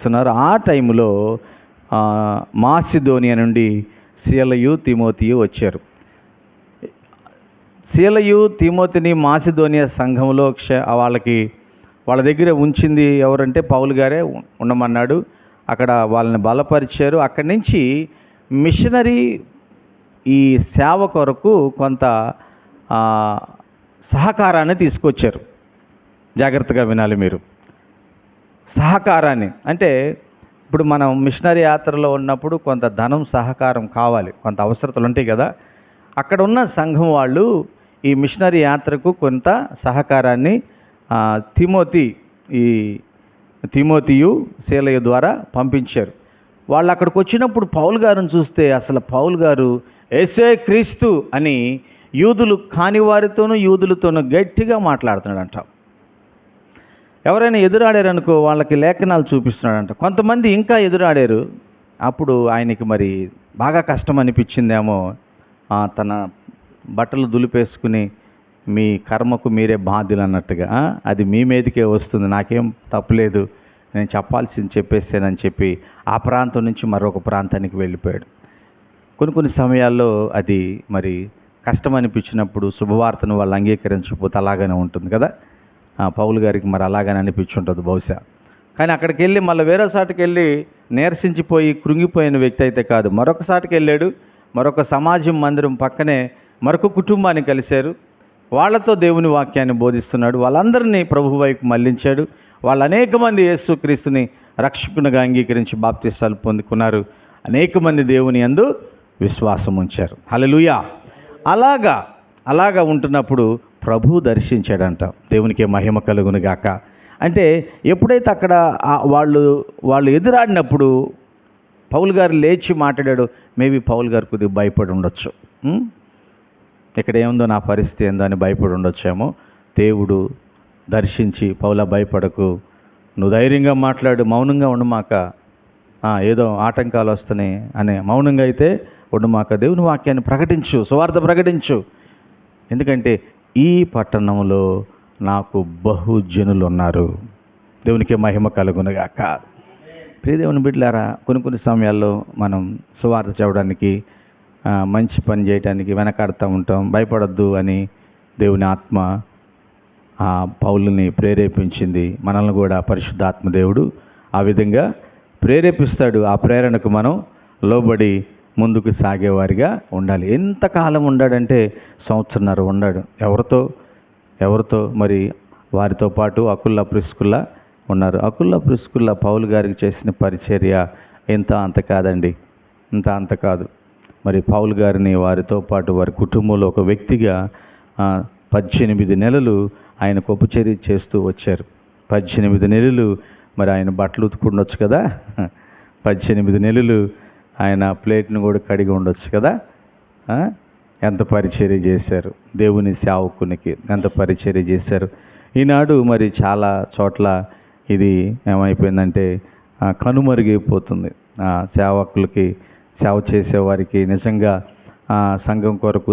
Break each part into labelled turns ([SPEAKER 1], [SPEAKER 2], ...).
[SPEAKER 1] చేస్తున్నారు. ఆ టైంలో మాసిదోనియా నుండి సీలయు తిమోతియు వచ్చారు. సీలయు తిమోతిని మాసిదోనియా సంఘంలో వాళ్ళ దగ్గర ఉంచింది ఎవరంటే పౌలు గారే ఉండమన్నాడు. అక్కడ వాళ్ళని బలపరిచారు. అక్కడి నుంచి మిషనరీ ఈ సేవ కొరకు కొంత సహకారాన్ని తీసుకొచ్చారు. జాగ్రత్తగా వినాలి మీరు. సహకారాన్ని అంటే ఇప్పుడు మనం మిషనరీ యాత్రలో ఉన్నప్పుడు కొంత ధనం సహకారం కావాలి, కొంత అవసరతలు ఉంటాయి కదా. అక్కడ ఉన్న సంఘం వాళ్ళు ఈ మిషనరీ యాత్రకు కొంత సహకారాన్ని తిమోతియు సీలయ ద్వారా పంపించారు. వాళ్ళు అక్కడికి వచ్చినప్పుడు పౌలు గారిని చూస్తే అసలు పౌలు గారు యేసే క్రీస్తు అని యూదులు కాని వారితోనూ యూదులతోనూ గట్టిగా మాట్లాడుతున్నాడంట. ఎవరైనా ఎదురాడారనుకో వాళ్ళకి లేఖనాలు చూపిస్తున్నాడంట. కొంతమంది ఇంకా ఎదురాడారు. అప్పుడు ఆయనకి మరి బాగా కష్టం అనిపించిందేమో. తన బట్టలు దులిపేసుకుని మీ కర్మకు మీరే బాధ్యులు అన్నట్టుగా, అది మీ మీదకే వస్తుంది, నాకేం తప్పులేదు, నేను చెప్పాల్సింది చెప్పేసానని చెప్పి ఆ ప్రాంతం నుంచి మరొక ప్రాంతానికి వెళ్ళిపోయాడు. కొన్ని సమయాల్లో అది మరి కష్టం అనిపించినప్పుడు శుభవార్తను వాళ్ళు అంగీకరించకపోతే అలాగనే ఉంటుంది కదా. పౌలు గారికి మరి అలాగనే అనిపించుంటుంది బహుశా. కానీ అక్కడికి వెళ్ళి మళ్ళీ వేరే సాటికి వెళ్ళి నీరసించిపోయి కృంగిపోయిన వ్యక్తి అయితే కాదు. మరొక సాటికి వెళ్ళాడు. మరొక సమాజం మందిరం పక్కనే మరొక కుటుంబాన్ని కలిశారు. వాళ్ళతో దేవుని వాక్యాన్ని బోధిస్తున్నాడు. వాళ్ళందరినీ ప్రభు వైపు మళ్లించాడు. వాళ్ళు అనేక మంది యేసుక్రీస్తుని రక్షకునిగా అంగీకరించి బాప్తిసాలు పొందుకున్నారు. అనేక మంది దేవుని యందు విశ్వాసం ఉంచారు. హల్లెలూయా. అలాగా ఉంటున్నప్పుడు ప్రభు దర్శించాడంట. దేవునికి మహిమ కలుగును గాక. అంటే ఎప్పుడైతే అక్కడ వాళ్ళు ఎదురాడినప్పుడు పౌలు గారు లేచి మాట్లాడాడు. మేబీ పౌలు గారు కొద్దిగా భయపడి ఉండొచ్చు. ఇక్కడ ఏముందో నా పరిస్థితి ఏందో అని భయపడి ఉండొచ్చేమో. దేవుడు దర్శించి పౌలా భయపడకు, నువ్వు ధైర్యంగా మాట్లాడు, మౌనంగా ఉండమాక, ఏదో ఆటంకాలు వస్తున్నాయి అనే మౌనంగా అయితే ఉండమాక, దేవుని వాక్యాన్ని ప్రకటించు, సువార్త ప్రకటించు. ఎందుకంటే ఈ పట్టణంలో నాకు బహుజనులు ఉన్నారు. దేవునికి మహిమ కలుగునుగాక. ప్రియ దేవుని బిడ్డలారా, కొన్ని సమయాల్లో మనం సువార్త చెప్పడానికి మంచి పని చేయడానికి వెనకాడుతూ ఉంటాం. భయపడొద్దు అని దేవుని ఆత్మ పౌలుని ప్రేరేపించింది. మనల్ని కూడా పరిశుద్ధాత్మ దేవుడు ఆ విధంగా ప్రేరేపిస్తాడు. ఆ ప్రేరణకు మనం లోబడి ముందుకు సాగేవారిగా ఉండాలి. ఎంతకాలం ఉండాడంటే సంవత్సరన్నర ఉండాడు. ఎవరితో మరి వారితో పాటు అకుల్లా ప్రిస్కుల్లా ఉన్నారు. అకుల్లా ప్రిస్కుల్లా పౌలు గారికి చేసిన పరిచర్య అంత కాదండి, అంత కాదు. మరి పౌలు గారిని వారితో పాటు వారి కుటుంబంలో ఒక వ్యక్తిగా 18 నెలలు ఆయన ఉపచర్య చేస్తూ వచ్చారు. 18 నెలలు మరి ఆయన బట్టలు ఉతుకుండొచ్చు కదా. 18 నెలలు ఆయన ప్లేట్ను కూడా కడిగి ఉండొచ్చు కదా. ఎంత పరిచర్య చేశారు, దేవుని సేవకునికి ఎంత పరిచర్య చేశారు. ఈనాడు మరి చాలా చోట్ల ఇది ఏమైపోయిందంటే కనుమరుగైపోతుంది. సేవకులకి, సేవ చేసేవారికి నిజంగా సంఘం కొరకు,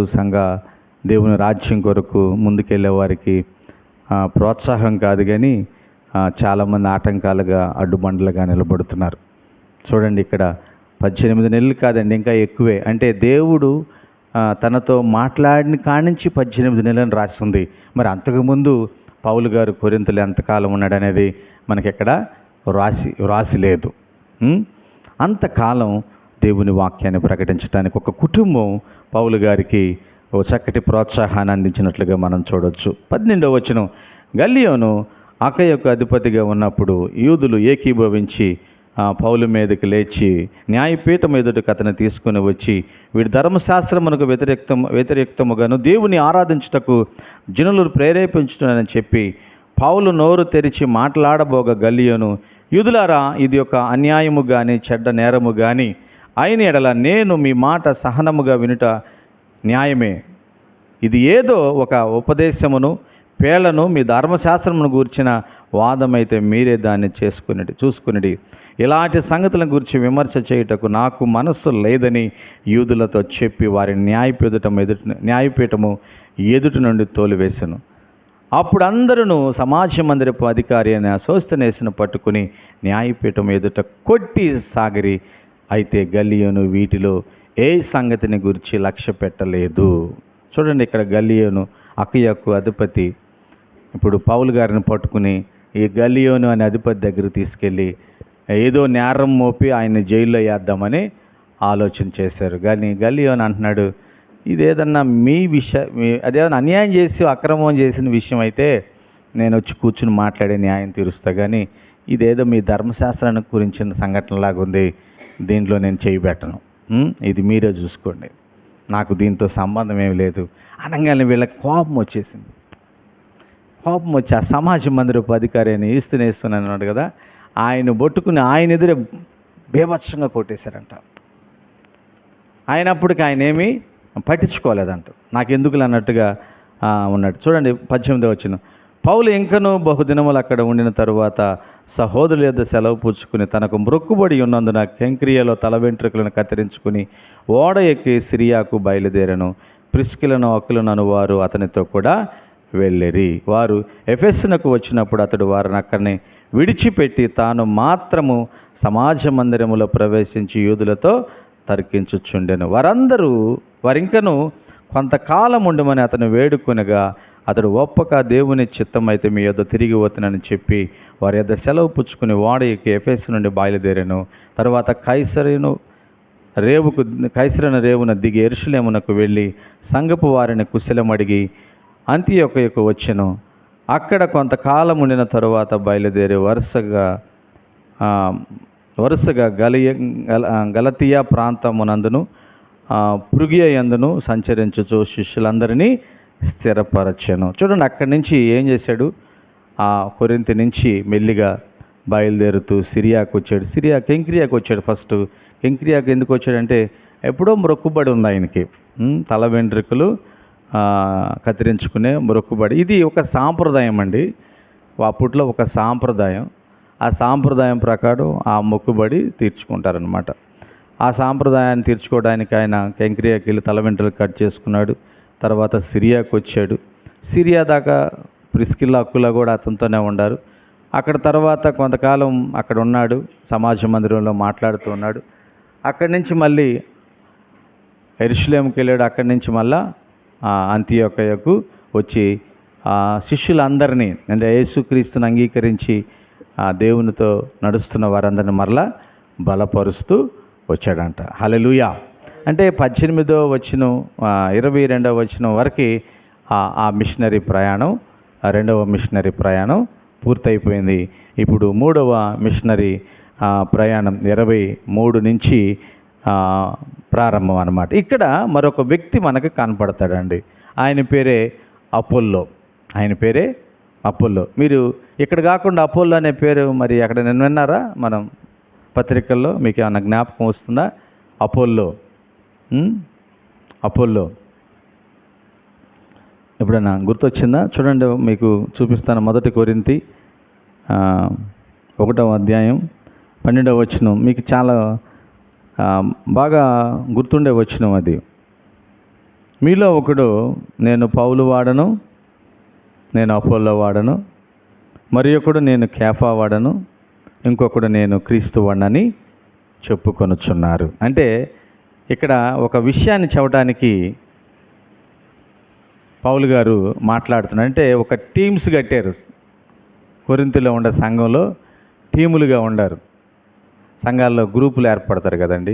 [SPEAKER 1] దేవుని రాజ్యం కొరకు ముందుకెళ్ళే వారికి ప్రోత్సాహం కాదు, కానీ చాలామంది ఆటంకాలుగా అడ్డుబండలుగా నిలబడుతున్నారు. చూడండి, ఇక్కడ 18 నెలలు కాదండి, ఇంకా ఎక్కువే. అంటే దేవుడు తనతో మాట్లాడిన కానించి 18 నెలలను రాసి ఉంది. మరి అంతకుముందు పౌలు గారు కొరింథీలో ఎంతకాలం ఉన్నాడనేది మనకి ఎక్కడ రాసి లేదు. అంతకాలం దేవుని వాక్యాన్ని ప్రకటించడానికి ఒక కుటుంబం పౌలు గారికి ఓ చక్కటి ప్రోత్సాహాన్ని అందించినట్లుగా మనం చూడవచ్చు. 12వ వచనం, గల్లియోను అకయ్యకు అధిపతిగా ఉన్నప్పుడు యూదులు ఏకీభవించి పౌలు మీదకి లేచి న్యాయపీఠం ఎదుటకు అతను తీసుకుని వచ్చి, వీడి ధర్మశాస్త్రమునకు వ్యతిరేక్తముగాను దేవుని ఆరాధించుటకు జనులు ప్రేరేపించుతున్నానని చెప్పి పౌలు నోరు తెరిచి మాట్లాడబోగా గల్లియోను, యూదులారా, ఇది ఒక అన్యాయము కానీ చెడ్డ నేరము కానీ అయిన ఎడల నేను మీ మాట సహనముగా వినుట న్యాయమే. ఇది ఏదో ఒక ఉపదేశమును పేళ్లను మీ ధర్మశాస్త్రమును గూర్చిన వాదమైతే మీరే దాన్ని చూసుకునిడి. ఇలాంటి సంగతుల గురించి విమర్శ చేయుటకు నాకు మనస్సు లేదని యూదులతో చెప్పి వారి న్యాయపీఠము ఎదుటి నుండి తోలివేశాను. అప్పుడు అందరూ సమాజ మందిరపు అధికారి అయిన సోస్తనేసును పట్టుకుని న్యాయపీఠం ఎదుట కొట్టి సాగిరి. అయితే గల్లియోను వీటిలో ఏ సంగతిని గురించి లక్ష్య పెట్టలేదు. చూడండి, ఇక్కడ గల్లియోను అకీయకు అధిపతి ఇప్పుడు పౌలు గారిని పట్టుకుని ఈ గల్లియోను అనే అధిపతి దగ్గర తీసుకెళ్ళి ఏదో నేరం మోపి ఆయన్ని జైల్లో వేద్దామని ఆలోచన చేశారు. కానీ గల్లియోను అంటున్నాడు, ఇదేదన్నా అదేదన్నా అన్యాయం చేసి అక్రమం చేసిన విషయం అయితే నేను వచ్చి కూర్చుని మాట్లాడే న్యాయం తీరుస్తా, కానీ ఇదేదో మీ ధర్మశాస్త్రానికి గురించిన సంఘటనలాగా ఉంది, దీంట్లో నేను చేయబెట్టను, ఇది మీరే చూసుకోండి, నాకు దీంతో సంబంధం ఏమి లేదు అనగానే వీళ్ళకి కోపం వచ్చేసింది. కోపం వచ్చి ఆ సమాజ మందిరపు అధికారి అని ఇస్తున్నాడు కదా, ఆయన పట్టుకుని ఆయన ఎదురే బీభత్సంగా కొట్టేశారంట. అయినప్పటికీ ఆయన ఏమీ పట్టించుకోలేదంట, నాకెందుకులు అన్నట్టుగా ఉన్నాడు. చూడండి 18వ వచనం. పౌలు ఇంకనూ బహుదినములు అక్కడ ఉండిన తరువాత సహోదరుల యొద్ద సెలవు పుచ్చుకుని తనకు మ్రొక్కుబడి ఉన్నందున కెంక్రియలో తల వెంట్రుకలను కత్తిరించుకుని ఓడ ఎక్కి సిరియాకు బయలుదేరను. ప్రిస్కిలను అక్కులను అనువారు అతనితో కూడా వెళ్ళిరి. వారు ఎఫెసునకు వచ్చినప్పుడు అతడు వారిని అక్కడనే విడిచిపెట్టి తాను మాత్రము సమాజ మందిరములో ప్రవేశించి యూదులతో తర్కించుచుండెను. వారింకను కొంతకాలం ఉండమని అతను వేడుకొనగా అతడు ఒప్పక దేవుని చిత్తం అయితే మీ యొద్ద తిరిగి వస్తునని చెప్పి వారి యొద్ద సెలవు పుచ్చుకుని ఓడ ఎక్కి ఎఫెసు నుండి బయలుదేరాను. తర్వాత కైసరను రేవున దిగి యెరూషలేమునకు వెళ్ళి సంఘపు వారిని కుశలం అడిగి అంతియొకకు వచ్చెను. అక్కడ కొంతకాలం ఉండిన తరువాత బయలుదేరి వరుసగా గలతియా ప్రాంతమునందును పృగియ యందును సంచరించుచు శిష్యులందరినీ స్థిరపరచెను. చూడండి, అక్కడి నుంచి ఏం చేశాడు, ఆ కొరింథీ నుంచి మెల్లిగా బయలుదేరుతూ సిరియాకు వచ్చాడు. కెంక్రియాకు వచ్చాడు. ఫస్ట్ కెంక్రియాకు ఎందుకు వచ్చాడంటే ఎప్పుడో మ్రొక్కుబడి ఉంది ఆయనకి, తల వెంట్రుకలు కత్తిరించుకునే మ్రొక్కుబడి. ఇది ఒక సాంప్రదాయం అండి, అప్పట్లో ఒక సాంప్రదాయం. ఆ సాంప్రదాయం ప్రకారం ఆ మొక్కుబడి తీర్చుకుంటారనమాట. ఆ సాంప్రదాయాన్ని తీర్చుకోవడానికి ఆయన కెంక్రియాకి వెళ్ళి తల వెంట్రుకలు కట్ చేసుకున్నాడు. తర్వాత సిరియాకు వచ్చాడు. సిరియా దాకా ప్రిస్కిల్లా అక్కులా కూడా అతనితోనే ఉండారు. అక్కడ తర్వాత కొంతకాలం అక్కడ ఉన్నాడు, సమాజ మందిరంలో మాట్లాడుతూ ఉన్నాడు. అక్కడి నుంచి మళ్ళీ యెరూషలేముకి వెళ్ళాడు. అక్కడి నుంచి మళ్ళా అంతియొకయకు వచ్చి శిష్యులందరినీ, అంటే యేసుక్రీస్తుని అంగీకరించి దేవునితో నడుస్తున్న వారందరిని మరలా బలపరుస్తూ వచ్చాడంట. హల్లెలూయా. అంటే 18వ వచనం 22వ వచనం వరకు ఆ మిషనరీ ప్రయాణం, రెండవ మిషనరీ ప్రయాణం పూర్తయిపోయింది. ఇప్పుడు మూడవ మిషనరీ ప్రయాణం 23 నుంచి ప్రారంభం అన్నమాట. ఇక్కడ మరొక వ్యక్తి మనకు కనపడతాడండి. ఆయన పేరే అపోల్లో. మీరు ఇక్కడ కాకుండా అపోల్లో అనే పేరు మరి అక్కడ నేను విన్నారా? మనం పత్రికల్లో మీకు ఏమైనా జ్ఞాపకం వస్తుందా? అపోల్లో ఎప్పుడైనా గుర్తొచ్చిందా? చూడండి, మీకు చూపిస్తాను. 1 కొరింథీ 1వ అధ్యాయం 12వ వచనం మీకు చాలా బాగా గుర్తుండే వచనం అది. మీలో ఒకడు నేను పౌలు వాడను, నేను అపోల్లో వాడను, మరి ఒకడు నేను కేఫా వాడను, ఇంకొకడు నేను క్రీస్తు వాడనని చెప్పుకొనుచున్నారు. అంటే ఇక్కడ ఒక విషయాన్ని చెప్పడానికి పౌలు గారు మాట్లాడుతున్నారు. అంటే ఒక టీమ్స్ కట్టారు. కొరింథీలో ఉండే సంఘంలో టీములుగా ఉండారు. సంఘాల్లో గ్రూపులు ఏర్పడతారు కదండి.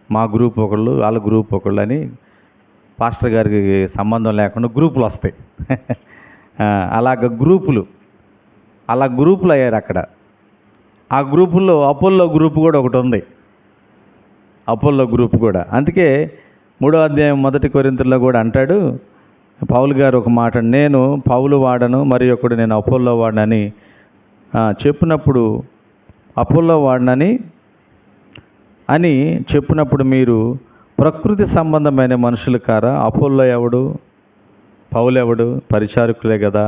[SPEAKER 1] మా గ్రూప్ ఒకళ్ళు, వాళ్ళ గ్రూప్ ఒకళ్ళు అని పాస్టర్ గారికి సంబంధం లేకుండా గ్రూపులు వస్తాయి. అలా గ్రూపులు అయ్యారు అక్కడ. ఆ గ్రూపుల్లో అపోల్లో గ్రూప్ కూడా ఒకటి ఉంది. అపోల్లో గ్రూప్ కూడా. అందుకే 3వ అధ్యాయం 1 కొరింథీలో కూడా అంటాడు పౌలు గారు ఒక మాట, నేను పౌలు వాడను, మరి ఒకడు నేను అపోల్లో వాడనని చెప్పినప్పుడు, అపోల్లో వాడనని అని చెప్పినప్పుడు మీరు ప్రకృతి సంబంధమైన మనుషులు కారా? అపోల్లో ఎవడు, పౌలు ఎవడు? పరిచారకులే కదా,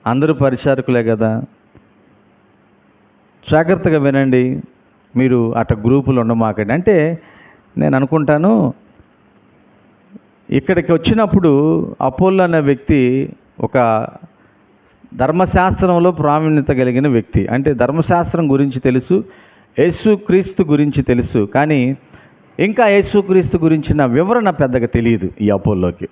[SPEAKER 1] అందరూ పరిచారకులే కదా. జాగ్రత్తగా వినండి, మీరు అట గ్రూపులు ఉండమాకండి. అంటే నేను అనుకుంటాను, ఇక్కడికి వచ్చినప్పుడు అపోల్లో అనే వ్యక్తి ఒక ధర్మశాస్త్రంలో ప్రావీణ్యత కలిగిన వ్యక్తి. అంటే ధర్మశాస్త్రం గురించి తెలుసు, యేసుక్రీస్తు గురించి తెలుసు, కానీ ఇంకా యేసుక్రీస్తు గురించిన వివరణ పెద్దగా తెలియదు ఈ అపోల్లోకి.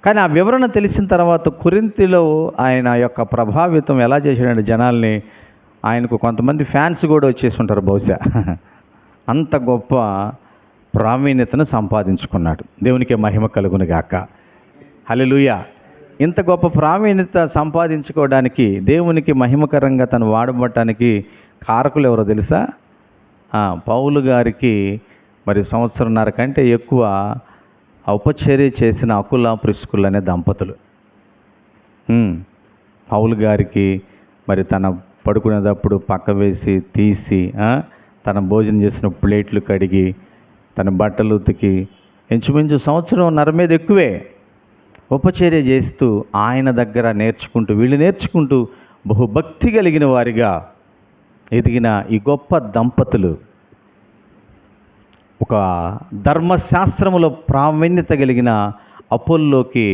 [SPEAKER 1] కానీ ఆ వివరణ తెలిసిన తర్వాత కొరింథీలో ఆయన యొక్క ప్రభావితం ఎలా చేశాడంటే జనాల్ని, ఆయనకు కొంతమంది ఫ్యాన్స్ కూడా వచ్చేసి ఉంటారు బహుశా. అంత గొప్ప ప్రావీణ్యతను సంపాదించుకున్నాడు. దేవునికి మహిమ కలుగును గాక. హల్లెలూయా. ఇంత గొప్ప ప్రావీణ్యత సంపాదించుకోవడానికి, దేవునికి మహిమకరంగా తను వాడబడటానికి కారకులు ఎవరో తెలుసా? పౌలు గారికి మరి సంవత్సరంన్నర కంటే ఎక్కువ ఉపచర్య చేసిన అకుల ప్రిస్కుల అనే దంపతులు. పౌలు గారికి మరి తన పడుకునేటప్పుడు పక్క వేసి తీసి, తన భోజనం చేసిన ప్లేట్లు కడిగి, తన బట్టలు ఉతికి, ఇంచుమించు సంవత్సరంన్నర మీద ఎక్కువే ఉపచర్య చేస్తూ ఆయన దగ్గర నేర్చుకుంటూ, వీళ్ళు నేర్చుకుంటూ బహుభక్తి కలిగిన వారిగా ఎదిగిన ఈ గొప్ప దంపతులు ఒక ధర్మశాస్త్రములో ప్రావీణ్యత కలిగిన అపోల్లోకి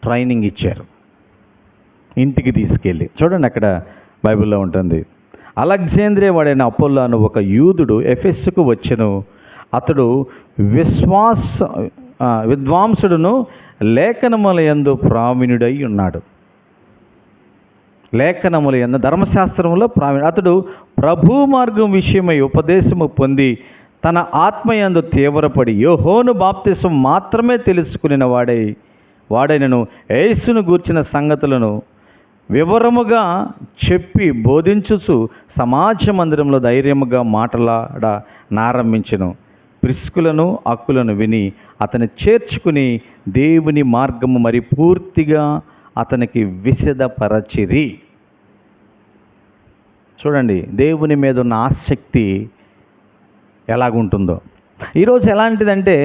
[SPEAKER 1] ట్రైనింగ్ ఇచ్చారు. ఇంటికి తీసుకెళ్ళి చూడండి, అక్కడ బైబిల్లో ఉంటుంది. అలెగ్జాంద్రియా వాడైన అపోల్లో అను ఒక యూదుడు ఎఫెస్సుకు వచ్చెను. అతడు విద్వాంసుడును లేఖనముల యందు ప్రావీణ్యుడై ఉన్నాడు. లేఖనముల యందు ధర్మశాస్త్రంలో అతడు ప్రభు మార్గం విషయమై ఉపదేశము పొంది తన ఆత్మయందు తీవ్రపడి యోహోను బాప్తిసం మాత్రమే తెలుసుకునిన వాడైనను యేసును గూర్చిన సంగతులను వివరముగా చెప్పి బోధించుచు సమాజ మందిరంలో ధైర్యముగా మాట్లాడారంభించెను. ప్రిస్కులను అక్కులను విని అతని చేర్చుకుని దేవుని మార్గము మరి పూర్తిగా అతనికి విశదపరచిరి. చూడండి, దేవుని మీద ఉన్న ఆసక్తి ఎలాగుంటుందో. ఈరోజు ఎలాంటిదంటే,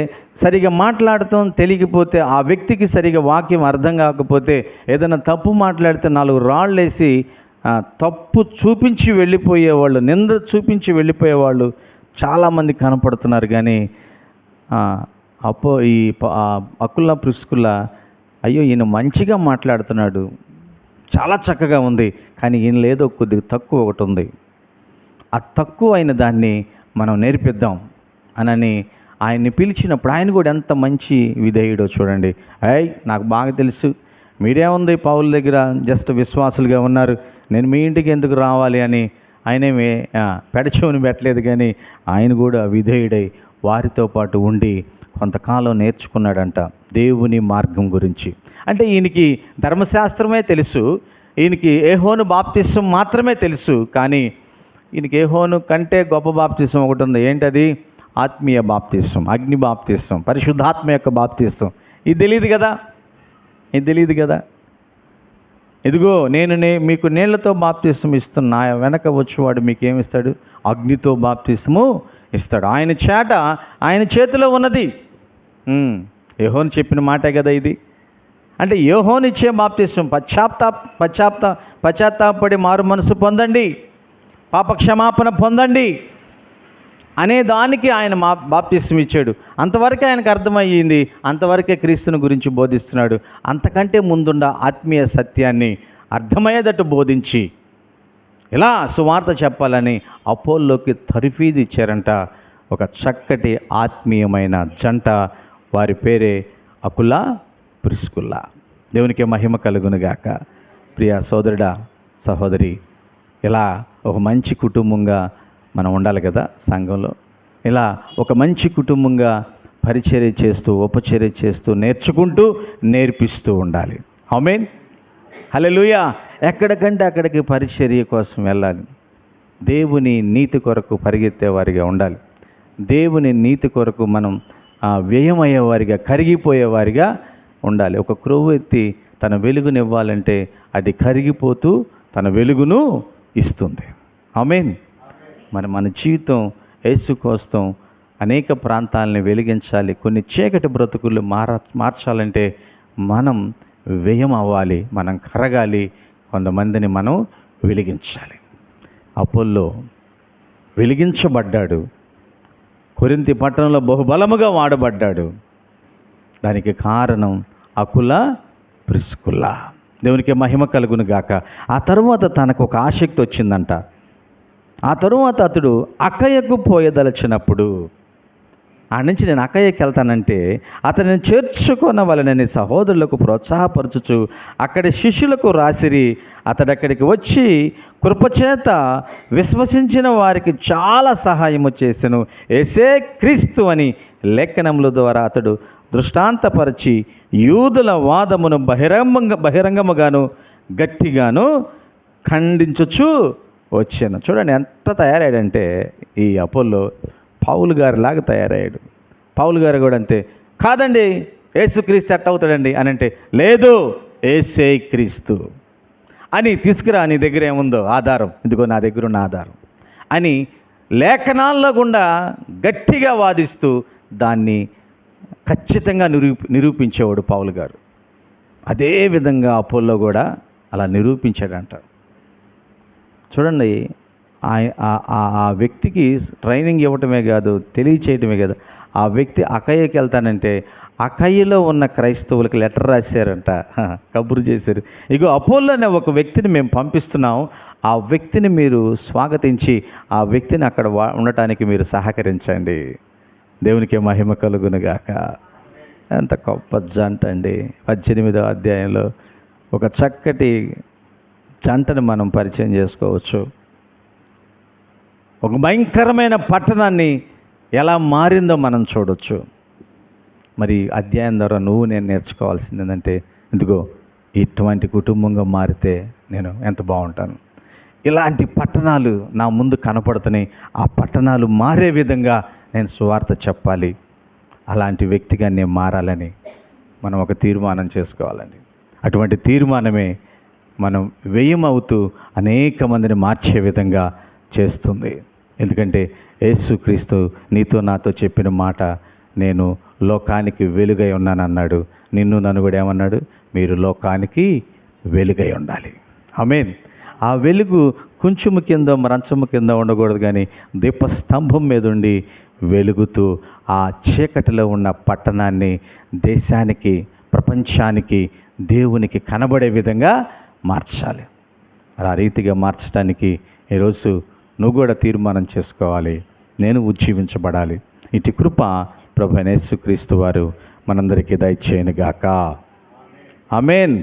[SPEAKER 1] సరిగా మాట్లాడటం తెలియకపోతే, ఆ వ్యక్తికి సరిగా వాక్యం అర్థం కాకపోతే, ఏదైనా తప్పు మాట్లాడితే 4 రాళ్ళు వేసి తప్పు చూపించి వెళ్ళిపోయేవాళ్ళు, నింద చూపించి వెళ్ళిపోయేవాళ్ళు చాలామంది కనపడుతున్నారు. కానీ ఈ అకుల ప్రిస్కుల, అయ్యో ఈయన మంచిగా మాట్లాడుతున్నాడు, చాలా చక్కగా ఉంది, కానీ ఈయనలో ఏదో కొద్దిగా తక్కువ ఒకటి ఉంది, ఆ తక్కువ అయిన దాన్ని మనం నేర్పిద్దాం అనని ఆయన్ని పిలిచినప్పుడు ఆయన కూడా ఎంత మంచి విధేయుడో చూడండి. నాకు బాగా తెలుసు, మీరేముంది పౌలు దగ్గర జస్ట్ విశ్వాసులుగా ఉన్నారు, నేను మీ ఇంటికి ఎందుకు రావాలి అని ఆయనేమి పెడచెవిని పెట్టలేదు. కానీ ఆయన కూడా విధేయుడై వారితో పాటు ఉండి కొంతకాలం నేర్చుకున్నాడంట దేవుని మార్గం గురించి. అంటే ఈయనకి ధర్మశాస్త్రమే తెలుసు, ఈయనకి యోహోను బాప్తిసం మాత్రమే తెలుసు. కానీ ఈయనకి యోహోను కంటే గొప్ప బాప్తిసం ఒకటి ఉంది. ఏంటది? ఆత్మీయ బాప్తిసం, అగ్ని బాప్తిసం, పరిశుద్ధాత్మ యొక్క బాప్తిసం. ఇది తెలియదు కదా. ఇదిగో నేను మీకు నీళ్లతో బాప్తిసం ఇస్తున్నా, వెనక వచ్చేవాడు మీకేమిస్తాడు? అగ్నితో బాప్తిసము ఇస్తాడు. ఆయన చేతిలో ఉన్నది. యోహోను చెప్పిన మాటే కదా ఇది. అంటే యోహోను ఇచ్చే బాప్తిసం పశ్చాత్తాపడి మారు మనసు పొందండి, పాపక్షమాపణ పొందండి అనే దానికి ఆయన బాప్తిసం ఇచ్చాడు. అంతవరకే ఆయనకు అర్థమయ్యింది, అంతవరకే క్రీస్తుని గురించి బోధిస్తున్నాడు. అంతకంటే ముందున్న ఆత్మీయ సత్యాన్ని అర్థమయ్యేటట్టు బోధించి ఇలా సువార్త చెప్పాలని అపోల్లోకి తరఫీదు ఇచ్చారంట ఒక చక్కటి ఆత్మీయమైన జంట. వారి పేరే అకుల ప్రిస్కుల. దేవునికి మహిమ కలుగునుగాక. ప్రియ సోదరుడా, సహోదరి, ఇలా ఒక మంచి కుటుంబంగా మనం ఉండాలి కదా సంఘంలో. ఇలా ఒక మంచి కుటుంబంగా పరిచర్య చేస్తూ, ఉపచర్య చేస్తూ, నేర్చుకుంటూ, నేర్పిస్తూ ఉండాలి. ఆమేన్, హల్లెలూయా. ఎక్కడికంటే అక్కడికి పరిచర్య కోసం వెళ్ళాలి. దేవుని నీతి కొరకు పరిగెత్తేవారిగా ఉండాలి. దేవుని నీతి కొరకు మనం వ్యయమయ్యేవారిగా, కరిగిపోయేవారిగా ఉండాలి. ఒక క్రొవ్వెత్తి తన వెలుగునివ్వాలంటే అది కరిగిపోతూ తన వెలుగును ఇస్తుంది. ఆమేన్. మన జీవితం యేసు కోసం అనేక ప్రాంతాలని వెలిగించాలి. కొన్ని చీకటి బ్రతుకులు మార్చాలంటే మనం వ్యయం అవ్వాలి, మనం కరగాలి, కొంతమందిని మనం వెలిగించాలి. అపోల్లో వెలిగించబడ్డాడు, కొరింథీ పట్టణంలో బహుబలముగా వాడబడ్డాడు. దానికి కారణం అకుల ప్రిస్కుల్లా. దేవునికి మహిమ కలుగును గాక. ఆ తరువాత తనకు ఒక ఆసక్తి వచ్చిందంట. ఆ తరువాత అతడు అక్కయ్యకు పోయదలచినప్పుడు, ఆ నుంచి నేను అక్కయ్యకి వెళ్తానంటే అతనిని చేర్చుకొనవలనని సహోదరులకు ప్రోత్సాహపరచుచు అక్కడి శిష్యులకు రాసిరి. అతడక్కడికి వచ్చి కృపచేత విశ్వసించిన వారికి చాలా సహాయము చేసెను. యేసే క్రీస్తు అని లేఖనముల ద్వారా అతడు దృష్టాంతపరిచి యూదుల వాదమును బహిరంగముగాను గట్టిగాను ఖండించుచు వచ్చాను. చూడండి ఎంత తయారయ్యాడంటే ఈ అపోల్లో పౌలు గారిలాగా తయారయ్యాడు. పౌలు గారు కూడా అంతే, కాదండి యేసుక్రీస్తు ఎట్ట అవుతాడండి అని అంటే, లేదు యేసే క్రీస్తు అని తీసుకురా, నీ దగ్గర ఏముందో ఆధారం, ఇదిగో నా దగ్గర ఉన్న ఆధారం అని లేఖనాల్లో గుండా గట్టిగా వాదిస్తూ దాన్ని ఖచ్చితంగా నిరూపించేవాడు పౌలు గారు. అదేవిధంగా అపోల్లో కూడా అలా నిరూపించాడంట. చూడండి, ఆ వ్యక్తికి ట్రైనింగ్ ఇవ్వటమే కాదు, తెలియచేయటమే కాదు, ఆ వ్యక్తి అకయ్యకి వెళ్తానంటే అకయ్యలో ఉన్న క్రైస్తవులకు లెటర్ రాశారంట, కబురు చేశారు. ఇగో అపోల్లో అనే ఒక వ్యక్తిని మేము పంపిస్తున్నాం, ఆ వ్యక్తిని మీరు స్వాగతించి ఆ వ్యక్తిని అక్కడ ఉండటానికి మీరు సహకరించండి. దేవునికి మహిమ కలుగునుగాక. ఎంత గొప్ప జంట అండి. 18వ అధ్యాయంలో ఒక చక్కటి జంటను మనం పరిచయం చేసుకోవచ్చు. ఒక భయంకరమైన పట్టణాన్ని ఎలా మారిందో మనం చూడొచ్చు. మరి అధ్యాయం ద్వారా నువ్వు నేను నేర్చుకోవాల్సింది ఏంటంటే, ఇదిగో ఇటువంటి కుటుంబంగా మారితే నేను ఎంత బాగుంటాను. ఇలాంటి పట్టణాలు నా ముందు కనపడుతున్నాయి, ఆ పట్టణాలు మారే విధంగా నేను సువార్త చెప్పాలి, అలాంటి వ్యక్తిగా నేను మారాలని మనం ఒక తీర్మానం చేసుకోవాలండి. అటువంటి తీర్మానమే మనం వ్యయమవుతూ అనేక మందిని మార్చే విధంగా చేస్తుంది. ఎందుకంటే యేసుక్రీస్తు నీతో నాతో చెప్పిన మాట, నేను లోకానికి వెలుగై ఉన్నానన్నాడు. నిన్ను నన్ను కూడా ఏమన్నాడు? మీరు లోకానికి వెలుగై ఉండాలి. ఆమేన్. ఆ వెలుగు కొంచెము కింద మంచము కింద ఉండకూడదు, కానీ దీపస్తంభం మీద ఉండి వెలుగుతూ ఆ చీకటిలో ఉన్న పట్టణాన్ని దేశానికి, ప్రపంచానికి, దేవునికి కనబడే విధంగా మార్చాలి. అలా రీతిగా మార్చడానికి ఈరోజు నువ్వు కూడా తీర్మానం చేసుకోవాలి, నేను ఉజ్జీవించబడాలి. ఇటు కృప ప్రభువైన యేసుక్రీస్తు వారు మనందరికీ దయచేయునుగాక. ఆమేన్.